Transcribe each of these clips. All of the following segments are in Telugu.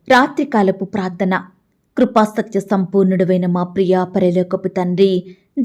రాత్రికాలపు ప్రార్థన. కృపాసత్య సంపూర్ణుడైన మా ప్రియా పరలోకపు తండ్రి,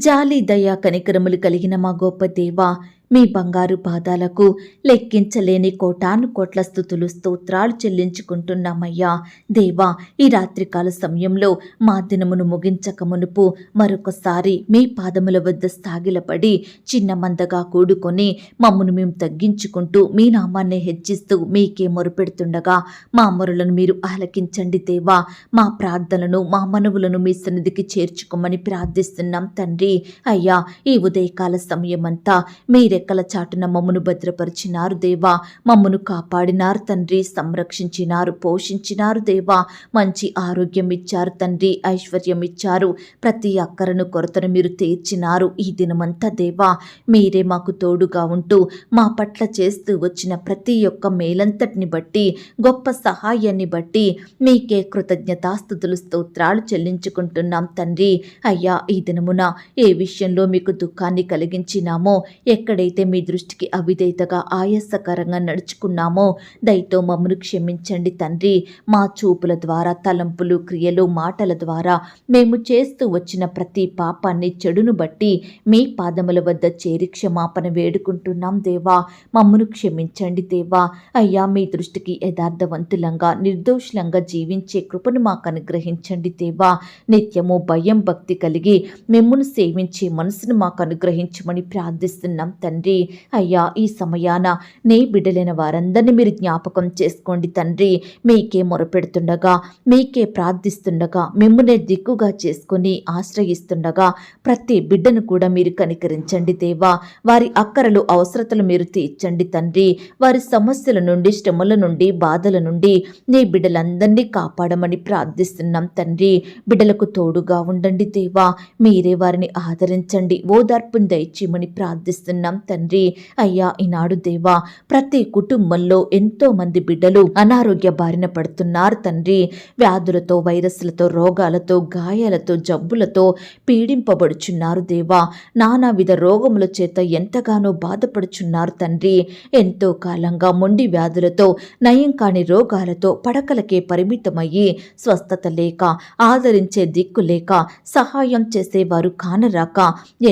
జాలి దయా కనికరములు కలిగిన మా గొప్ప దేవా, మీ బంగారు పాదాలకు లెక్కించలేని కోటాను కోట్ల స్తుతులు స్తోత్రాలు చెల్లించుకుంటున్నామయ్యా. దేవా, ఈ రాత్రికాల సమయంలో మా దినమును ముగించక మునుపు మరొకసారి మీ పాదముల వద్ద సాగిలపడి చిన్న మందగా కూడుకొని మమ్మను మేము తగ్గించుకుంటూ మీ నామాన్ని హెచ్చిస్తూ మీకే మొరుపెడుతుండగా మా మొరలను మీరు ఆలకించండి దేవా. మా ప్రార్థనలను మా మనవులను మీ సన్నిధికి చేర్చుకోమని ప్రార్థిస్తున్నాం తండ్రి. అయ్యా, ఈ ఉదయకాల సమయమంతా మీరెక్కల చాటున మమ్మను భద్రపరిచినారు దేవా. మమ్మను కాపాడినారు తండ్రి, సంరక్షించినారు, పోషించినారు దేవా. మంచి ఆరోగ్యం ఇచ్చారు తండ్రి, ఐశ్వర్యం ఇచ్చారు. ప్రతి అక్కరను కొరతను మీరు తీర్చినారు. ఈ దినమంతా దేవా మీరే మాకు తోడుగా ఉంటూ మా పట్ల చేస్తూ వచ్చిన ప్రతి ఒక్క మేలంతటిని బట్టి, గొప్ప సహాయాన్ని బట్టి మీకే కృతజ్ఞతాస్తుతులు స్తోత్రాలు చెల్లించుకుంటున్నాం తండ్రి. అయ్యా, ఈ దినమున ఏ విషయంలో మీకు దుఃఖాన్ని కలిగించినామో, ఎక్కడైతే మీ దృష్టికి అవిధేయతగా ఆయాసకరంగా నడుచుకున్నామో దయతో మమ్మను క్షమించండి తండ్రి. మా చూపుల ద్వారా, తలంపులు, క్రియలు, మాటల ద్వారా మేము చేస్తూ వచ్చిన ప్రతి పాపాన్ని, చెడును బట్టి మీ పాదముల వద్ద చేరి క్షమాపణ వేడుకుంటున్నాం దేవా. మమ్మను క్షమించండి దేవా. అయ్యా, మీ దృష్టికి యథార్థవంతులంగా, నిర్దోషులంగా జీవించే కృపను మాకు అనుగ్రహించండి దేవా. నిత్యము భయం భక్తి కలిగి మిమ్మును సేవించే మనసును మాకు అనుగ్రహించమని ప్రార్థిస్తున్నాం తండ్రి. అయ్యా, ఈ సమయాన నీ బిడ్డలైన వారందరినీ మీరు జ్ఞాపకం చేసుకోండి తండ్రి. మీకే మొరపెడుతుండగా, మీకే ప్రార్థిస్తుండగా, మిమ్మునే దిక్కుగా చేసుకుని ఆశ్రయిస్తుండగా ప్రతి బిడ్డను కూడా మీరు కనికరించండి దేవా. వారి అక్కరలు, అవసరతలు మీరు తీర్చండి తండ్రి. వారి సమస్యల నుండి, శ్రమల నుండి, బాధల నుండి నీ బిడ్డలందరినీ కాపాడమని ప్రార్థిస్తున్నాం తండ్రి. బిడ్డలకు తోడుగా ఉండండి దేవా. మీరే వారిని ఆదరించండి, ఓదార్పును దయచేయమని ప్రార్థిస్తున్నాం తండ్రి. అయ్యా, ఈనాడు దేవా ప్రతి కుటుంబంలో ఎంతో మంది బిడ్డలు అనారోగ్య బారిన పడుతున్నారు తండ్రి. వ్యాధులతో, వైరస్లతో, రోగాలతో, గాయాలతో, జబ్బులతో పీడింపబడుచున్నారు దేవా. నానావిధ రోగముల చేత ఎంతగానో బాధపడుచున్నారు తండ్రి. ఎంతో కాలంగా మొండి వ్యాధులతో, నయం కాని రోగాలతో పడకలకే పరిమితమయ్యి స్వస్థత లేక, ఆదరించే దిక్కు లేక, సహాయం చేసేవారు కానరాక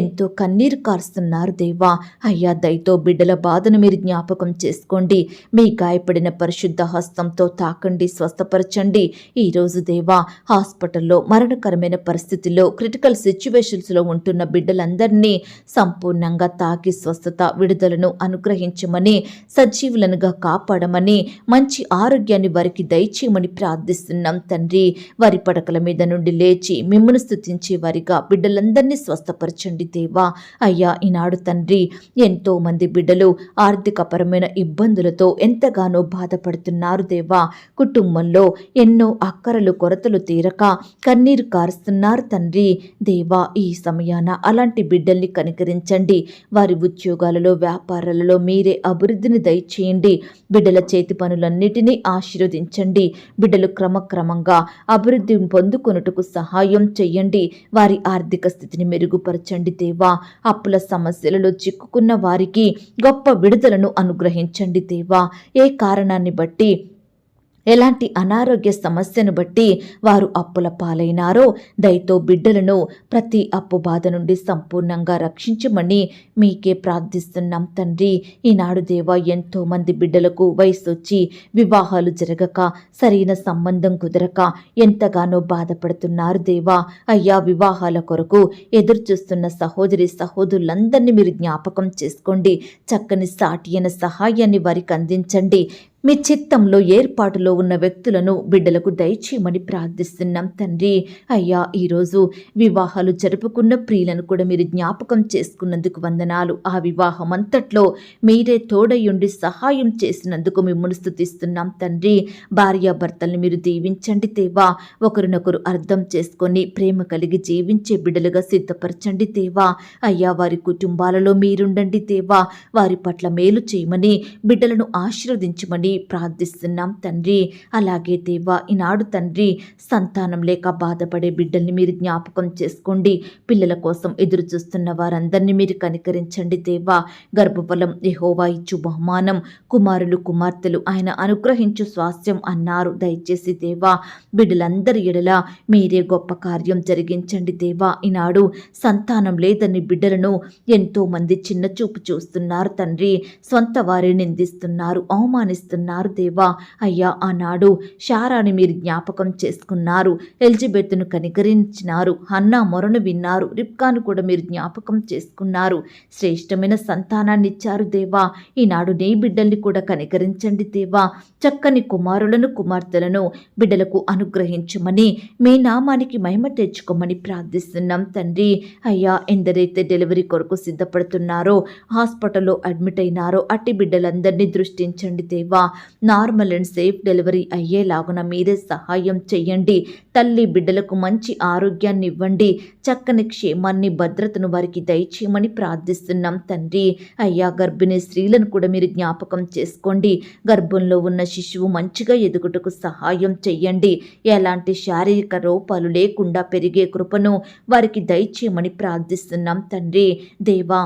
ఎంతో కన్నీరు కారుస్తున్నారు దేవా. అయ్యా, దయతో బిడ్డల బాధను మీరు జ్ఞాపకం చేసుకోండి. మీ గాయపడిన పరిశుద్ధ హస్తంతో తాకండి, స్వస్థపరచండి. ఈరోజు దేవా హాస్పిటల్లో మరణకరమైన పరిస్థితుల్లో, క్రిటికల్ సిచ్యువేషన్స్లో ఉంటున్న బిడ్డలందరినీ సంపూర్ణంగా తాకి స్వస్థత, విడుదలను అనుగ్రహించమని, సజీవులనుగా కాపాడమని, మంచి ఆరోగ్యాన్ని వారికి దయచేయమని ప్రార్థిస్తున్నాం తండ్రి. వారి పడకల మీద నుండి లేచి మిమ్మల్ని స్తుతించే వారిగా బిడ్డలందరినీ స్వస్థపరచండి దేవా. అయ్యా, ఈనాడు తండ్రి ఎంతో మంది బిడ్డలు ఆర్థికపరమైన ఇబ్బందులతో ఎంతగానో బాధపడుతున్నారు దేవా. కుటుంబంలో ఎన్నో అక్కరలు, కొరతలు తీరక కన్నీరు కారుస్తున్నారు తండ్రి. దేవా, ఈ సమయాన అలాంటి బిడ్డల్ని కనికరించండి. వారి ఉద్యోగాలలో, వ్యాపారాలలో మీరే అభివృద్ధిని దయచేయండి. బిడ్డల చేతి పనులన్నిటినీ ఆశీర్వదించండి. బిడ్డలు క్రమక్రమంగా అభివృద్ధి పొందుకొనుటకు సహాయం చెయ్యండి. వారి ఆర్థిక స్థితిని మెరుగుపరచండి దేవా. అప్పుల సమస్యలలో చిక్కుకున్న వారికి గొప్ప విడుదలను అనుగ్రహించండి దేవా. ఏ కారణాన్ని బట్టి, ఎలాంటి అనారోగ్య సమస్యను బట్టి వారు అప్పుల పాలైనారో దయతో బిడ్డలను ప్రతి అప్పు బాధ నుండి సంపూర్ణంగా రక్షించమని మీకే ప్రార్థిస్తున్నాం తండ్రి. ఈనాడు దేవా ఎంతో మంది బిడ్డలకు వయసు వచ్చి వివాహాలు జరగక, సరైన సంబంధం కుదరక ఎంతగానో బాధపడుతున్నారు దేవా. అయ్యా, వివాహాల కొరకు ఎదురు చూస్తున్న సహోదరి సహోదరులందరినీ మీరు జ్ఞాపకం చేసుకోండి. చక్కని సాటి అయిన సహాయాన్ని వారికి అందించండి. మీ చిత్తంలో ఏర్పాటులో ఉన్న వ్యక్తులను బిడ్డలకు దయచేయమని ప్రార్థిస్తున్నాం తండ్రి. అయ్యా, ఈరోజు వివాహాలు జరుపుకున్న ప్రియులను కూడా మీరు జ్ఞాపకం చేసుకున్నందుకు వందనాలు. ఆ వివాహం అంతట్లో మీరే తోడయుండి సహాయం చేసినందుకు మిమ్మల్ని స్తుతిస్తున్నాం తండ్రి. భార్యాభర్తల్ని మీరు దీవించండి దేవా. ఒకరినొకరు అర్థం చేసుకొని ప్రేమ కలిగి జీవించే బిడ్డలుగా సిద్ధపరచండి దేవా. అయ్యా, వారి కుటుంబాలలో మీరుండండి దేవా. వారి పట్ల మేలు చేయమని, బిడ్డలను ఆశీర్వదించమని దయచేయమని ప్రార్థిస్తున్నాం తండ్రి. అలాగే దేవా, ఈనాడు తండ్రి సంతానం లేక బాధపడే బిడ్డల్ని మీరు జ్ఞాపకం చేసుకోండి. పిల్లల కోసం ఎదురు చూస్తున్న వారందరినీ మీరు కనికరించండి దేవా. గర్భఫలం యెహోవా ఇచ్చు బహుమానం, కుమారులు కుమార్తెలు ఆయన అనుగ్రహించు స్వాస్థ్యం అన్నారు. దయచేసి దేవా, బిడ్డలందరి ఎడల మీరే గొప్ప కార్యం జరిగించండి దేవా. ఈనాడు సంతానం లేదని బిడ్డలను ఎంతో మంది చిన్న చూపు చూస్తున్నారు తండ్రి. స్వంత వారిని నిందిస్తున్నారు, అవమానిస్తున్నారు దేవా. అయ్యా, ఆనాడు శారాని మీరు జ్ఞాపకం చేసుకున్నారు, ఎలిజబెత్తును కనికరించినారు, హన్నా మొరను విన్నారు, రిబ్కాను కూడా మీరు జ్ఞాపకం చేసుకున్నారు. శ్రేష్టమైన సంతానాన్ని ఇచ్చారు దేవా. ఈనాడు నీ బిడ్డల్ని కూడా కనికరించండి దేవా. చక్కని కుమారులను కుమార్తెలను బిడ్డలకు అనుగ్రహించమని, మీ నామానికి మహిమ తెచ్చుకోమని ప్రార్థిస్తున్నాం తండ్రి. అయ్యా, ఎందరైతే డెలివరీ కొరకు సిద్ధపడుతున్నారో, హాస్పిటల్లో అడ్మిట్ అయినారో అట్టి బిడ్డలందరినీ దృష్టించండి దేవా. నార్మల్ అండ్ సేఫ్ డెలివరీ అయ్యేలాగున మీరే సహాయం చెయ్యండి. తల్లి బిడ్డలకు మంచి ఆరోగ్యాన్ని ఇవ్వండి. చక్కని క్షేమాన్ని, భద్రతను వారికి దయచేయమని ప్రార్థిస్తున్నాం తండ్రి. అయ్యా, గర్భిణీ స్త్రీలను కూడా మీరు జ్ఞాపకం చేసుకోండి. గర్భంలో ఉన్న శిశువు మంచిగా ఎదుగుటకు సహాయం చెయ్యండి. ఎలాంటి శారీరక రూపాలు లేకుండా పెరిగే కృపను వారికి దయచేయమని ప్రార్థిస్తున్నాం తండ్రి. దేవా,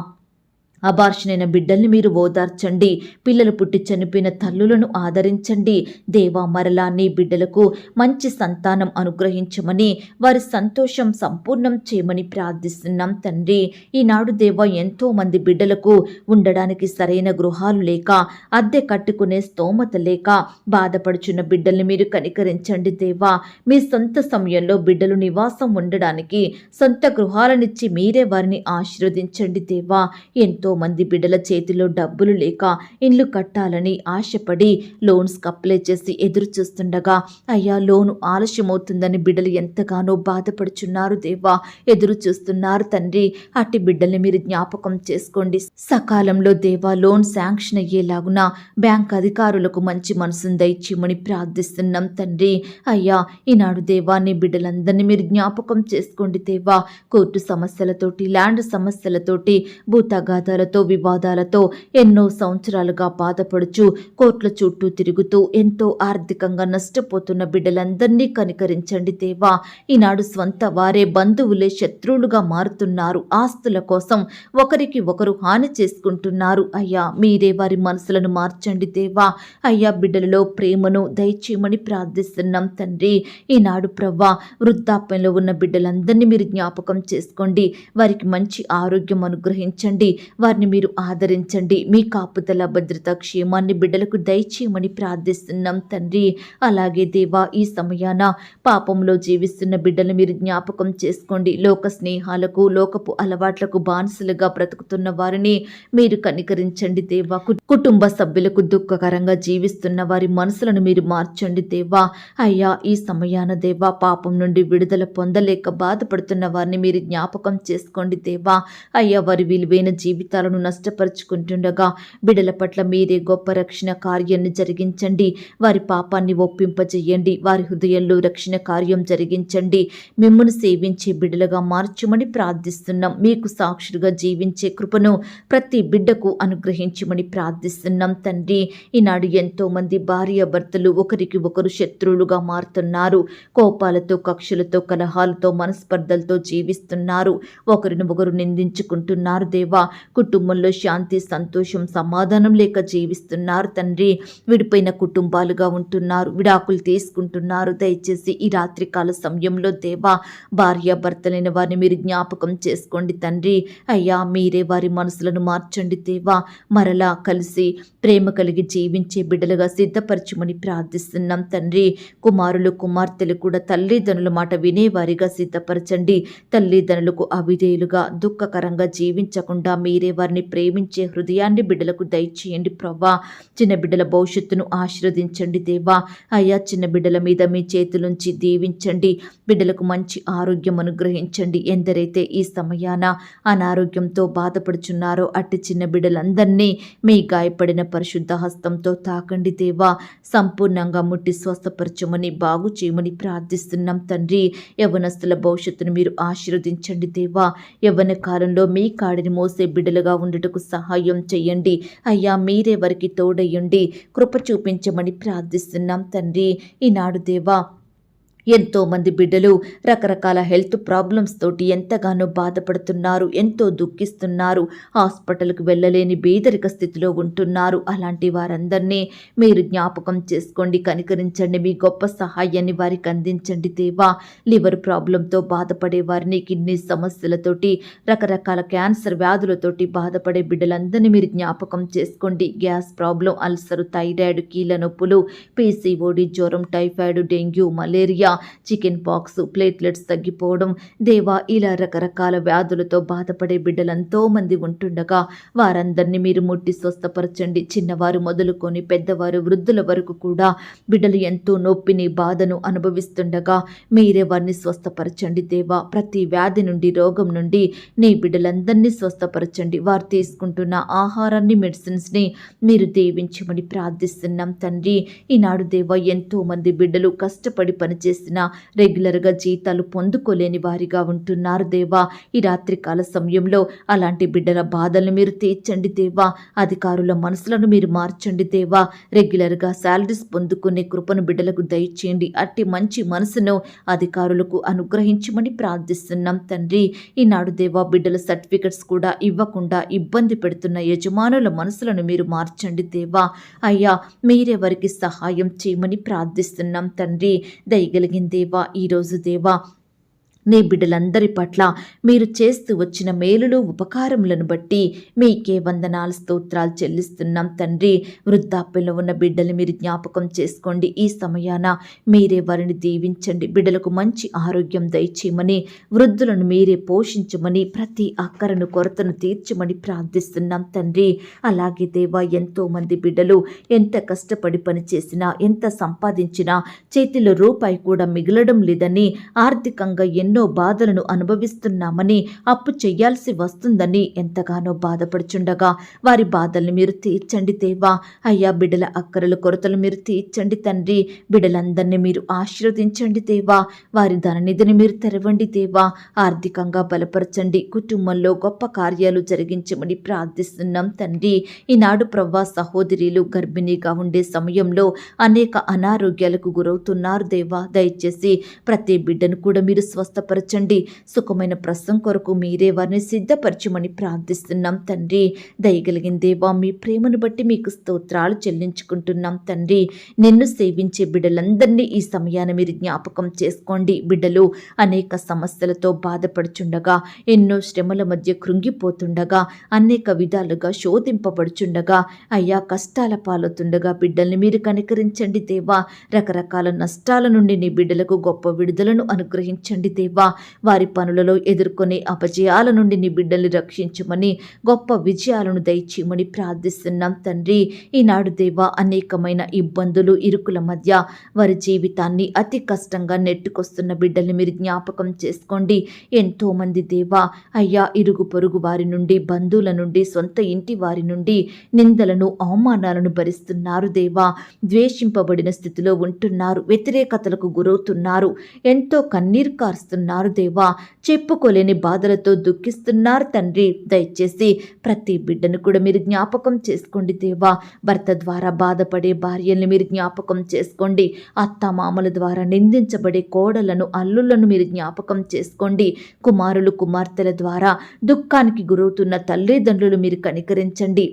అబార్షణైన బిడ్డల్ని మీరు ఓదార్చండి. పిల్లలు పుట్టి చనిపోయిన తల్లులను ఆదరించండి దేవా. మరలా నీ బిడ్డలకు మంచి సంతానం అనుగ్రహించమని, వారి సంతోషం సంపూర్ణం చేయమని ప్రార్థిస్తున్నాం తండ్రి. ఈనాడు దేవా, ఎంతో మంది బిడ్డలకు ఉండడానికి సరైన గృహాలు లేక, అద్దె కట్టుకునే స్తోమత లేక బాధపడుచున్న బిడ్డల్ని మీరు కనికరించండి దేవా. మీ సొంత సమయంలో బిడ్డలు నివాసం ఉండడానికి సొంత గృహాలనిచ్చి మీరే వారిని ఆశీర్వదించండి దేవా. ఎంతో మంది బిడ్డల చేతిలో డబ్బులు లేక ఇండ్లు కట్టాలని ఆశపడి లోన్స్కి అప్లై చేసి ఎదురు చూస్తుండగా, అయ్యా, లోను ఆలస్యమవుతుందని బిడ్డలు ఎంతగానో బాధపడుచున్నారు దేవా. ఎదురు చూస్తున్నారు తండ్రి. అట్టి బిడ్డల్ని మీరు జ్ఞాపకం చేసుకోండి. సకాలంలో దేవా లోన్ శాంక్షన్ అయ్యేలాగున బ్యాంక్ అధికారులకు మంచి మనసును దయచేయమని ప్రార్థిస్తున్నాం తండ్రి. అయ్యా, ఈనాడు దేవా, నీ బిడ్డలందరినీ మీరు జ్ఞాపకం చేసుకోండి దేవా. కోర్టు సమస్యలతోటి, ల్యాండ్ సమస్యలతోటి, భూతగాదాల వివాదాలతో ఎన్నో సంవత్సరాలుగా బాధపడుచు కోర్టుల చుట్టూ తిరుగుతూ ఎంతో ఆర్థికంగా నష్టపోతున్న బిడ్డలందరినీ కనికరించండి దేవా. ఈనాడు స్వంత వారే బంధువులే శత్రువులుగా మారుతున్నారు. ఆస్తుల కోసం ఒకరికి ఒకరు హాని చేసుకుంటున్నారు. అయ్యా, మీరే వారి మనసులను మార్చండి దేవా. అయ్యా, బిడ్డలలో ప్రేమను దయచేయమని ప్రార్థిస్తున్నాం తండ్రి. ఈనాడు ప్రవ్వా, వృద్ధాప్యంలో ఉన్న బిడ్డలందరినీ మీరు జ్ఞాపకం చేసుకోండి. వారికి మంచి ఆరోగ్యం అనుగ్రహించండి. వారిని మీరు ఆదరించండి. మీ కాపుదల, భద్రత, క్షేమాన్ని బిడ్డలకు దయచేయమని ప్రార్థిస్తున్నాం తండ్రి. అలాగే దేవా, ఈ సమయాన పాపంలో జీవిస్తున్న బిడ్డలు మీరు జ్ఞాపకం చేసుకోండి. లోక స్నేహాలకు, లోకపు అలవాట్లకు బానిసలుగా బ్రతుకుతున్న వారిని మీరు కనికరించండి దేవా. కుటుంబ సభ్యులకు దుఃఖకరంగా జీవిస్తున్న వారి మనసులను మీరు మార్చండి దేవా. అయ్యా, ఈ సమయాన దేవా, పాపం నుండి విడుదల పొందలేక బాధపడుతున్న వారిని మీరు జ్ఞాపకం చేసుకోండి దేవా. అయ్యా, వారి విలువైన జీవితాలను నష్టపరుచుకుంటుండగా బిడ్డల పట్ల మీరే గొప్ప రక్షణ కార్యాన్ని జరిగించండి. వారి పాపాన్ని ఒప్పింపజేయండి. వారి హృదయంలో రక్షణ కార్యం జరిగించండి. మిమ్మును సేవించే బిడ్డలుగా మార్చమని ప్రార్థిస్తున్నాం. మీకు సాక్షులుగా జీవించే కృపను ప్రతి బిడ్డకు అనుగ్రహించమని ప్రార్థిస్తున్నాం తండ్రి. ఈనాడు ఎంతో మంది భార్య భర్తలు ఒకరికి ఒకరు శత్రువులుగా మారుతున్నారు. కోపాలతో, కక్షలతో, కలహాలతో, మనస్పర్ధలతో జీవిస్తున్నారు. ఒకరిని ఒకరు నిందించుకుంటున్నారు దేవా. కుటుంబంలో శాంతి, సంతోషం, సమాధానం లేక జీవిస్తున్నారు తండ్రి. విడిపోయిన కుటుంబాలుగా ఉంటున్నారు. విడాకులు తీసుకుంటున్నారు. దయచేసి ఈ రాత్రికాల సమయంలో దేవా, భార్య భర్తలైన వారిని మీరు జ్ఞాపకం చేసుకోండి తండ్రి. అయ్యా, మీరే వారి మనసులను మార్చండి దేవా. మరలా కలిసి ప్రేమ కలిగి జీవించే బిడ్డలుగా సిద్ధపరచమని ప్రార్థిస్తున్నాం తండ్రి. కుమారులు కుమార్తెలు కూడా తల్లిదండ్రుల మాట వినేవారిగా సిద్ధపరచండి. తల్లిదండ్రులకు అవిధేయులుగా, దుఃఖకరంగా జీవించకుండా మీరే వారిని ప్రేమించే హృదయాన్ని బిడ్డలకు దయచేయండి ప్రభా. చిన్న బిడ్డల భవిష్యత్తును ఆశీర్వదించండి దేవా. అయ్యా, చిన్న బిడ్డల మీద మీ చేతులుంచి దీవించండి. బిడ్డలకు మంచి ఆరోగ్యం అనుగ్రహించండి. ఎందరైతే ఈ సమయాన అనారోగ్యంతో బాధపడుచున్నారో అట్టి చిన్న బిడ్డలందరినీ మీ గాయపడిన పరిశుద్ధ హస్తంతో తాకండి దేవా. సంపూర్ణంగా ముట్టి స్వస్థపరచమని, బాగు చేయమని ప్రార్థిస్తున్నాం తండ్రి. యవ్వనస్తుల భవిష్యత్తును మీరు ఆశీర్వదించండి దేవా. యవ్వన కాలంలో మీ కాడిని మోసే బిడ్డలుగా బిడ్డలుగా ఉండుటకు సహాయం చేయండి అయ్యా. మీరే వారికి తోడయ్యుండి కృప చూపించమని ప్రార్థిస్తున్నాం తండ్రి. ఈనాడు దేవా, ఎంతోమంది బిడ్డలు రకరకాల హెల్త్ ప్రాబ్లమ్స్ తోటి ఎంతగానో బాధపడుతున్నారు, ఎంతో దుఃఖిస్తున్నారు, హాస్పిటల్కి వెళ్ళలేని బేదరిక స్థితిలో ఉంటున్నారు. అలాంటి వారందరినీ మీరు జ్ఞాపకం చేసుకోండి, కనికరించండి, మీ గొప్ప సహాయాన్ని వారికి అందించండి దేవా. లివర్ ప్రాబ్లంతో బాధపడే వారిని, కిడ్నీ సమస్యలతోటి, రకరకాల క్యాన్సర్ వ్యాధులతోటి బాధపడే బిడ్డలందరినీ మీరు జ్ఞాపకం చేసుకోండి. గ్యాస్ ప్రాబ్లం, అల్సరు, థైరాయిడ్, కీళ్ళ నొప్పులు, పీసీఓడి, జ్వరం, typhoid, dengue, malaria, chicken pox, platelets తగ్గిపోవడం దేవా, ఇలా రకరకాల వ్యాధులతో బాధపడే బిడ్డలంతో మంది ఉంటుండగా వారందరినీ మీరు ముట్టి స్వస్థపరచండి. చిన్నవారు మొదలుకొని పెద్దవారు, వృద్ధుల వరకు కూడా బిడ్డలు ఎంతో నొప్పిని, బాధను అనుభవిస్తుండగా మీరే వారిని స్వస్థపరచండి దేవా. ప్రతి వ్యాధి నుండి, రోగం నుండి నీ బిడ్డలందరినీ స్వస్థపరచండి. వారు తీసుకుంటున్న ఆహారాన్ని, మెడిసిన్స్ని మీరు దీవించమని ప్రార్థిస్తున్నాం తండ్రి. ఈనాడు దేవా, ఎంతో మంది బిడ్డలు కష్టపడి పనిచేసిన రెగ్యులర్గా జీతాలు పొందుకోలేని వారిగా ఉంటున్నారు దేవా. ఈ రాత్రికాల సమయంలో అలాంటి బిడ్డల బాధలను మీరు తీర్చండి దేవా. అధికారుల మనసులను మీరు మార్చండి దేవా. రెగ్యులర్గా శాలరీస్ పొందుకునే కృపను బిడ్డలకు దయచేయండి. అట్టి మంచి మనసును అధికారులకు అనుగ్రహించమని ప్రార్థిస్తున్నాం తండ్రి. ఈనాడు దేవా, బిడ్డల సర్టిఫికెట్స్ కూడా ఇవ్వకుండా ఇబ్బంది పెడుతున్న యజమానుల మనసులను మీరు మార్చండి దేవా. అయ్యా, మీరే వారికి సహాయం చేయమని ప్రార్థిస్తున్నాం తండ్రి. దయగలిగిన దేవా, ఈరోజు దేవా, నీ బిడ్డలందరి పట్ల మీరు చేస్తూ వచ్చిన మేలులు, ఉపకారములను బట్టి మీకే వందనాలు, స్తోత్రాలు చెల్లిస్తున్నాం తండ్రి. వృద్ధాప్యంలో ఉన్న బిడ్డలు మీరు జ్ఞాపకం చేసుకోండి. ఈ సమయాన మీరే వారిని దీవించండి. బిడ్డలకు మంచి ఆరోగ్యం దయచేయమని, వృద్ధులను మీరే పోషించమని, ప్రతి అక్కరను, కొరతను తీర్చమని ప్రార్థిస్తున్నాం తండ్రి. అలాగే దేవా, ఎంతోమంది బిడ్డలు ఎంత కష్టపడి పనిచేసినా, ఎంత సంపాదించినా చేతిలో రూపాయి కూడా మిగలడం లేదని, ఆర్థికంగా ఎన్నో బాధలను అనుభవిస్తున్నామని, అప్పు చెయ్యాల్సి వస్తుందని ఎంతగానో బాధపడుచుండగా వారి బాధల్ని మీరు తీర్చండి దేవా. అయ్యా, బిడ్డల అక్కరలు, కొరతలు మీరు తీర్చండి తండ్రి. బిడ్డలందరినీ మీరు ఆశీర్వదించండి దేవా. వారి ధననిధిని మీరు తెరవండి దేవా. ఆర్థికంగా బలపరచండి. కుటుంబంలో గొప్ప కార్యాలు జరిగించమని ప్రార్థిస్తున్నాం తండ్రి. ఈనాడు ప్రవ్వా, సహోదరులు గర్భిణీగా ఉండే సమయంలో అనేక అనారోగ్యాలకు గురవుతున్నారు దేవా. దయచేసి ప్రతి బిడ్డను కూడా మీరు స్వస్థపరచండి. సుఖమైన ప్రసవం కొరకు మీరే వారిని సిద్ధపరచమని ప్రార్థిస్తున్నాం తండ్రి. దయగలిగిన దేవా, మీ ప్రేమను బట్టి మీకు స్తోత్రాలు చెల్లించుకుంటున్నాం తండ్రి. నిన్ను సేవించే బిడ్డలందరినీ ఈ సమయాన మీరు జ్ఞాపకం చేసుకోండి. బిడ్డలు అనేక సమస్యలతో బాధపడుచుండగా, ఎన్నో శ్రమల మధ్య కృంగిపోతుండగా, అనేక విధాలుగా శోధింపబడుచుండగా, అయ్యా కష్టాల పాలవుతుండగా బిడ్డల్ని మీరు కనికరించండి దేవా. రకరకాల నష్టాల నుండి నీ బిడ్డలకు గొప్ప విడుదలను అనుగ్రహించండి దేవా. వారి పనులలో ఎదుర్కొనే అపజయాల నుండి నీ బిడ్డల్ని రక్షించమని, గొప్ప విజయాలను దయచేయమని ప్రార్థిస్తున్నాం తండ్రి. ఈనాడు దేవా, అనేకమైన ఇబ్బందులు, ఇరుకుల మధ్య వారి జీవితాన్ని అతి కష్టంగా నెట్టుకొస్తున్న బిడ్డల్ని మీరు జ్ఞాపకం చేసుకోండి. ఎంతోమంది దేవా, అయ్యా, ఇరుగు పొరుగు వారి నుండి, బంధువుల నుండి, సొంత ఇంటి వారి నుండి నిందలను, అవమానాలను భరిస్తున్నారు దేవా. ద్వేషింపబడిన స్థితిలో ఉంటున్నారు, వ్యతిరేకతలకు గురవుతున్నారు, ఎంతో కన్నీరు కారుస్తున్నారు దేవా. చెప్పుకోలేని బాధలతో దుఃఖిస్తున్నారు తండ్రి. దయచేసి ప్రతి బిడ్డను కూడా మీరు జ్ఞాపకం చేసుకోండి దేవా. భర్త ద్వారా బాధపడే భార్యల్ని మీరు జ్ఞాపకం చేసుకోండి. అత్తమామల ద్వారా నిందించబడే కోడలను, అల్లులను మీరు జ్ఞాపకం చేసుకోండి. కుమారులు, కుమార్తెల ద్వారా దుఃఖానికి గురవుతున్న తల్లిదండ్రులు మీరు కనికరించండి.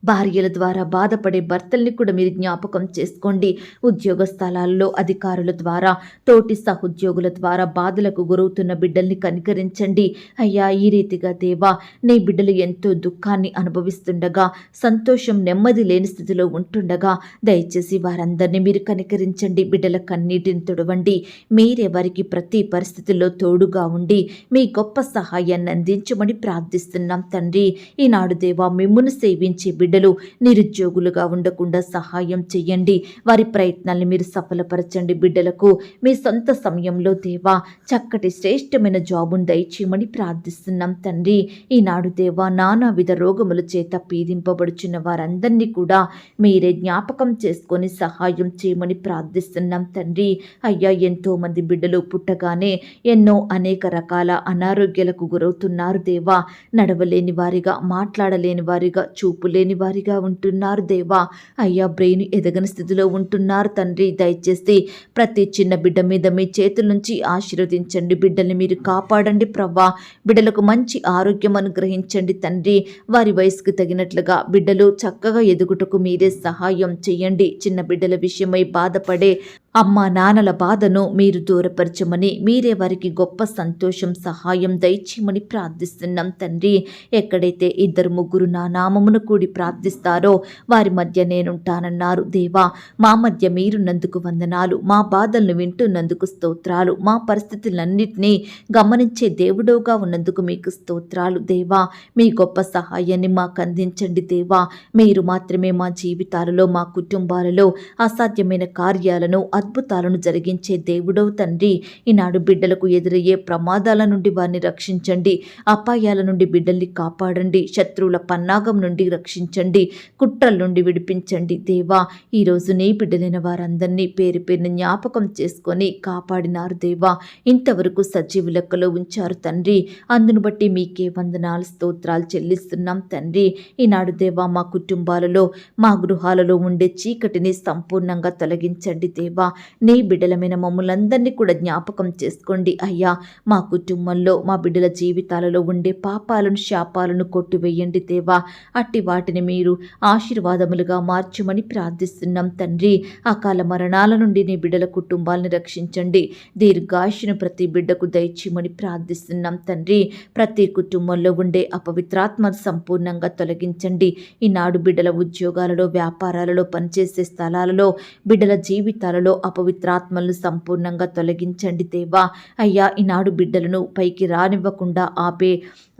భార్యల ద్వారా బాధపడే భర్తల్ని కూడా మీరు జ్ఞాపకం చేసుకోండి. ఉద్యోగ స్థలాల్లో అధికారుల ద్వారా, తోటి సహోద్యోగుల ద్వారా బాధలకు గురవుతున్న బిడ్డల్ని కనికరించండి. అయ్యా, ఈ రీతిగా దేవా, నీ బిడ్డలు ఎంతో దుఃఖాన్ని అనుభవిస్తుండగా, సంతోషం, నెమ్మది లేని స్థితిలో ఉంటుండగా దయచేసి వారందరినీ మీరు కనికరించండి. బిడ్డల కన్నీటిని తుడవండి. మీరే వారికి ప్రతి పరిస్థితుల్లో తోడుగా ఉండి మీ గొప్ప సహాయాన్ని అందించమని ప్రార్థిస్తున్నాం తండ్రి. ఈనాడు దేవా, మిమ్మును సేవించే బిడ్డలు నిరుద్యోగులుగా ఉండకుండా సహాయం చెయ్యండి. వారి ప్రయత్నాల్ని మీరు సఫలపరచండి. బిడ్డలకు మీ సొంత సమయంలో దేవా చక్కటి శ్రేష్టమైన జాబును దయచేయమని ప్రార్థిస్తున్నాం తండ్రి. ఈనాడు దేవా నానావిధ రోగముల చేత పీడింపబడుచున్న వారందరినీ కూడా మీరే జ్ఞాపకం చేసుకొని సహాయం చేయమని ప్రార్థిస్తున్నాం తండ్రి. అయ్యా, ఎంతో మంది బిడ్డలు పుట్టగానే ఎన్నో అనేక రకాల అనారోగ్యాలకు గురవుతున్నారు దేవా. నడవలేని వారిగా, మాట్లాడలేని వారిగా, చూపు లేని వారిగా ఉంటున్నారు దేవా. అయ్యా, బ్రెయిన్ ఎదగని స్థితిలో ఉంటున్నారు తండ్రి. దయచేసి ప్రతి చిన్న బిడ్డ మీద మీ చేతుల నుంచి ఆశీర్వదించండి. బిడ్డల్ని మీరు కాపాడండి ప్రవ్వా. బిడ్డలకు మంచి ఆరోగ్యం అనుగ్రహించండి తండ్రి. వారి వయసుకు తగినట్లుగా బిడ్డలు చక్కగా ఎదుగుటకు మీరే సహాయం చేయండి. చిన్న బిడ్డల విషయమై బాధపడే అమ్మా నాన్నల బాధను మీరు దూరపరచమని, మీరే వారికి గొప్ప సంతోషం, సహాయం దయచేయమని ప్రార్థిస్తున్నాం తండ్రి. ఎక్కడైతే 2-3 నా నామమును కూడి ప్రార్థిస్తారో వారి మధ్య నేనుంటానన్నారు దేవా. మా మధ్య మీరున్నందుకు వందనాలు. మా బాధలను వింటున్నందుకు స్తోత్రాలు. మా పరిస్థితులన్నింటినీ గమనించే దేవుడవుగా ఉన్నందుకు మీకు స్తోత్రాలు దేవా. మీ గొప్ప సహాయాన్ని మాకు అందించండి దేవా. మీరు మాత్రమే మా జీవితాలలో, మా కుటుంబాలలో అసాధ్యమైన కార్యాలను, అద్భుతాలను జరిగించే దేవుడవు తండ్రి. ఈనాడు బిడ్డలకు ఎదురయ్యే ప్రమాదాల నుండి వారిని రక్షించండి. అపాయాల నుండి బిడ్డల్ని కాపాడండి. శత్రువుల పన్నాగం నుండి రక్షించండి. కుట్రల నుండి విడిపించండి దేవా. ఈరోజు నీ బిడ్డలైన వారందరినీ పేరు పేరున జ్ఞాపకం చేసుకొని కాపాడినారు దేవా. ఇంతవరకు సజీవ లెక్కలో ఉంచారు తండ్రి. అందును బట్టి మీకే వందనాలు, స్తోత్రాలు చెల్లిస్తున్నాం తండ్రి. ఈనాడు దేవా మా కుటుంబాలలో, మా గృహాలలో ఉండే చీకటిని సంపూర్ణంగా తొలగించండి దేవా. నీ బిడ్డలమైన మమ్మల్ందరినీ కూడా జ్ఞాపకం చేసుకోండి అయ్యా. మా కుటుంబంలో, మా బిడ్డల జీవితాలలో ఉండే పాపాలను, శాపాలను కొట్టివేయండి దేవా. అట్టి వాటిని మీరు ఆశీర్వాదములుగా మార్చమని ప్రార్థిస్తున్నాం తండ్రి. అకాల మరణాల నుండి నీ బిడ్డల కుటుంబాలను రక్షించండి. దీర్ఘాయుష్ను ప్రతి బిడ్డకు దయచేయమని ప్రార్థిస్తున్నాం తండ్రి. ప్రతి కుటుంబంలో ఉండే అపవిత్రాత్మను సంపూర్ణంగా తొలగించండి. ఈనాడు బిడ్డల ఉద్యోగాలలో, వ్యాపారాలలో, పనిచేసే స్థలాలలో, బిడ్డల జీవితాలలో అపవిత్రాత్మలను సంపూర్ణంగా తొలగించండి దేవా. అయ్యా, ఈనాడు బిడ్డలను పైకి రానివ్వకుండా ఆపే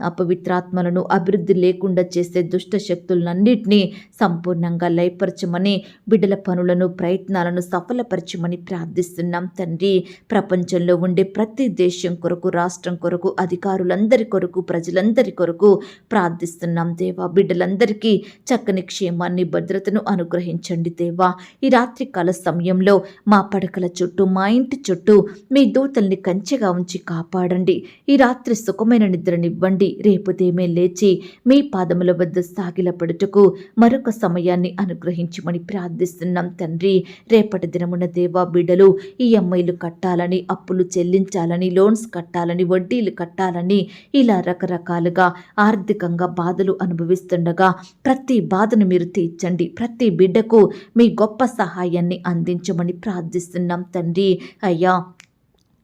అపవిత్రాత్మలను, అభివృద్ధి లేకుండా చేసే దుష్ట శక్తులన్నింటినీ సంపూర్ణంగా లయపరచమని, బిడ్డల పనులను, ప్రయత్నాలను సఫలపరచమని ప్రార్థిస్తున్నాం తండ్రి. ప్రపంచంలో ఉండే ప్రతి దేశం కొరకు, రాష్ట్రం కొరకు, అధికారులందరి కొరకు, ప్రజలందరి కొరకు ప్రార్థిస్తున్నాం దేవా. బిడ్డలందరికీ చక్కని క్షేమాన్ని, భద్రతను అనుగ్రహించండి దేవా. ఈ రాత్రి కాల సమయంలో మా పడకల చుట్టూ, మా ఇంటి చుట్టూ మీ దూతల్ని కంచెగా ఉంచి కాపాడండి. ఈ రాత్రి సుఖమైన నిద్రనివ్వండి. రేపు ఉదయమే లేచి మీ పాదముల వద్ద సాగిలపడుటకు మరొక సమయాన్ని అనుగ్రహించమని ప్రార్థిస్తున్నాం తండ్రి. రేపటి దినమున దేవా బిడ్డలు ఈఎంఐలు కట్టాలని, అప్పులు చెల్లించాలని, లోన్స్ కట్టాలని, వడ్డీలు కట్టాలని, ఇలా రకరకాలుగా ఆర్థికంగా బాధలు అనుభవిస్తుండగా ప్రతి బాధను మీరు తీర్చండి. ప్రతి బిడ్డకు మీ గొప్ప సహాయాన్ని అందించమని ప్రార్థిస్తున్నాం తండ్రి. అయ్యా,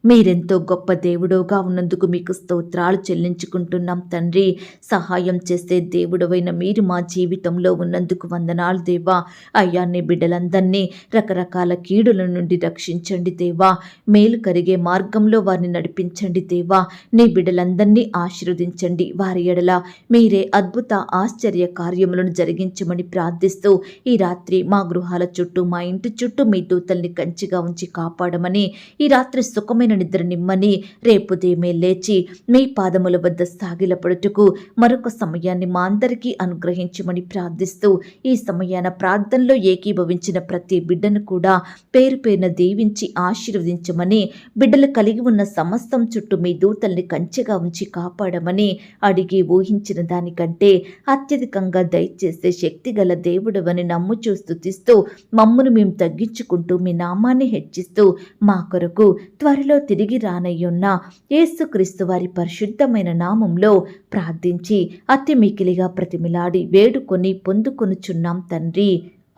మీరెంతో గొప్ప దేవుడుగా ఉన్నందుకు మీకు స్తోత్రాలు చెల్లించుకుంటున్నాం తండ్రి. సహాయం చేసే దేవుడవైన మీరు మా జీవితంలో ఉన్నందుకు వందనాలు దేవా. అయ్యా, నీ బిడ్డలందరినీ రకరకాల కీడుల నుండి రక్షించండి దేవా. మేలు కరిగే మార్గంలో వారిని నడిపించండి దేవా. నీ బిడ్డలందరినీ ఆశీర్వదించండి. వారి ఎడల మీరే అద్భుత ఆశ్చర్య కార్యములను జరిగించమని ప్రార్థిస్తూ ఈ రాత్రి మా గృహాల చుట్టూ, మా ఇంటి చుట్టూ మీ దూతల్ని కంచిగా ఉంచి కాపాడమని, ఈ రాత్రి సుఖమైన నిద్ర నిమ్మని, రేపు ఉదయమే లేచి మీ పాదముల వద్ద సాగిలపడుటకు మరొక సమయాన్ని మా అందరికీ అనుగ్రహించమని ప్రార్థిస్తూ, ఈ సమయాన ప్రార్థనలో ఏకీభవించిన ప్రతి బిడ్డను కూడా పేరు పేరున దీవించి ఆశీర్వదించమని, బిడ్డలు కలిగి ఉన్న సమస్తం చుట్టూ మీ దూతల్ని కంచెగా ఉంచి కాపాడమని అడిగి ఊహించిన దానికంటే అత్యధికంగా దయచేసే శక్తిగల దేవుడవని నమ్ముచూ స్తుతిస్తూ, మమ్మును మేము తగ్గించుకుంటూ మీ నామాన్ని హెచ్చిస్తూ మా కొరకు త్వరలో తిరిగి రానయ్యున్న యేసుక్రీస్తు వారి పరిశుద్ధమైన నామంలో ప్రార్థించి అతి మికిలిగా ప్రతిమిలాడి వేడుకొని పొందుకొనుచున్నాం తండ్రి.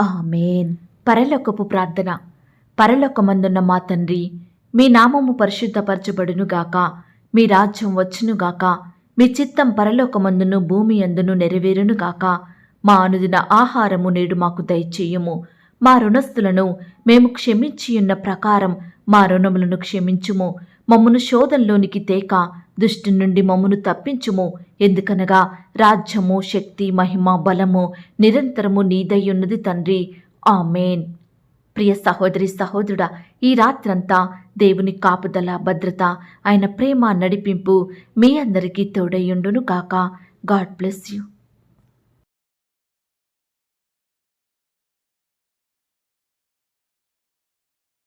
ఆమేన్. పరలోకపు ప్రార్థన. పరలోకమందున్న మా తండ్రి, మీ నామము పరిశుద్ధపరచబడునుగాక, మీ రాజ్యం వచ్చునుగాక, మీ చిత్తం పరలోకమందును భూమి అందును నెరవేరునుగాక. మా అనుదిన ఆహారము నేడు మాకు దయచేయుము. మా రుణస్థులను మేము క్షమించియున్న ప్రకారం మా రుణములను క్షమించుము. మమ్మును శోధంలోనికి తేక దుష్టు నుండి మమ్మును తప్పించుము. ఎందుకనగా రాజ్యము, శక్తి, మహిమ, బలము నిరంతరము నీదయ్యున్నది తండ్రి. ఆమేన్. ప్రియ సహోదరి సహోదరుడా, ఈ రాత్రంతా దేవుని కాపుదల, భద్రత, ఆయన ప్రేమ, నడిపింపు మీ అందరికీ తోడయ్యుండును కాక. God bless you.